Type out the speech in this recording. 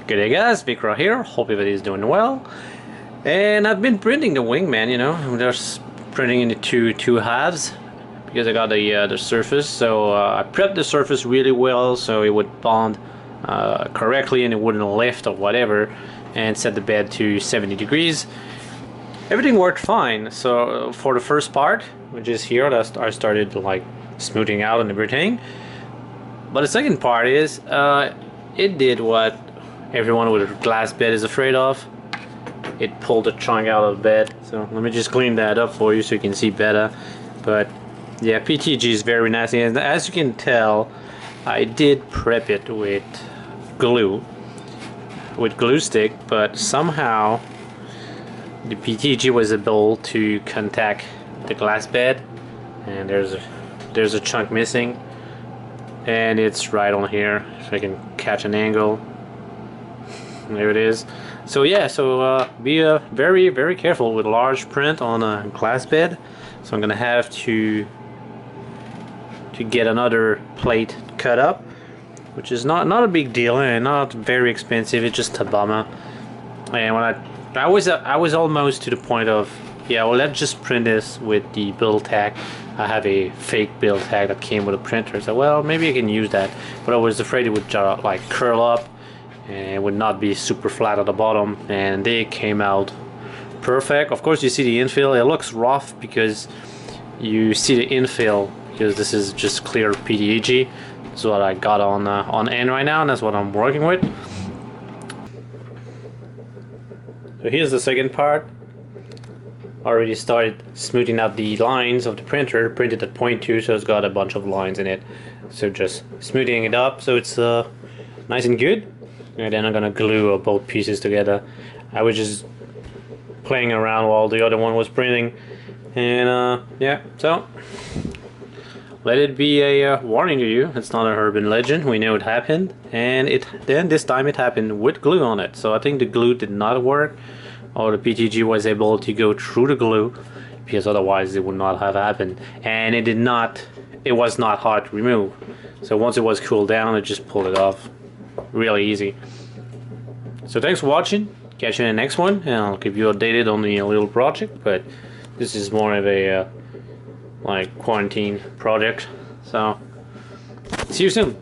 Good day guys, Vikra here, hope everybody's doing well. And I've been printing the Wingman, you know, I'm just printing into two halves because I got the surface. So I prepped the surface really well so it would bond correctly and it wouldn't lift or whatever, and set the bed to 70 degrees. Everything worked fine. So for the first part, which is here, I started like smoothing out and everything. But the second part is it did what everyone with a glass bed is afraid of. It pulled the chunk out of the bed. So let me just clean that up for you so you can see better. But yeah, pteg is very nasty, and as you can tell, I did prep it with glue stick, but somehow the pteg was able to contact the glass bed, and there's a chunk missing, and it's right on here, so I can catch an angle. There it is. So yeah, be very, very careful with large print on a glass bed. So I'm gonna have to get another plate cut up, which is not a big deal and not very expensive. It's just a bummer. And when I was almost to the point of, yeah, well, let's just print this with the build tag. I have a fake build tag that came with a printer, so well, maybe I can use that, but I was afraid it would like curl up and it would not be super flat at the bottom, and they came out perfect. Of course, you see the infill. It looks rough because you see the infill, because this is just clear pteg. That's what I got on end right now, and that's what I'm working with. So here's the second part. Already started smoothing out the lines of the printer. Printed at 0.2, so it's got a bunch of lines in it. So just smoothing it up so it's nice and good. And then I'm gonna glue both pieces together. I was just playing around while the other one was printing, and yeah, so let it be a warning to you. It's not an urban legend. We know it happened, and then this time it happened with glue on it. So I think the glue did not work, or the pteg was able to go through the glue, because otherwise it would not have happened. And it was not hard to remove. So once it was cooled down, I just pulled it off. Really easy. So thanks for watching. Catch you in the next one, and I'll keep you updated on the little project. But this is more of a like quarantine project. So see you soon.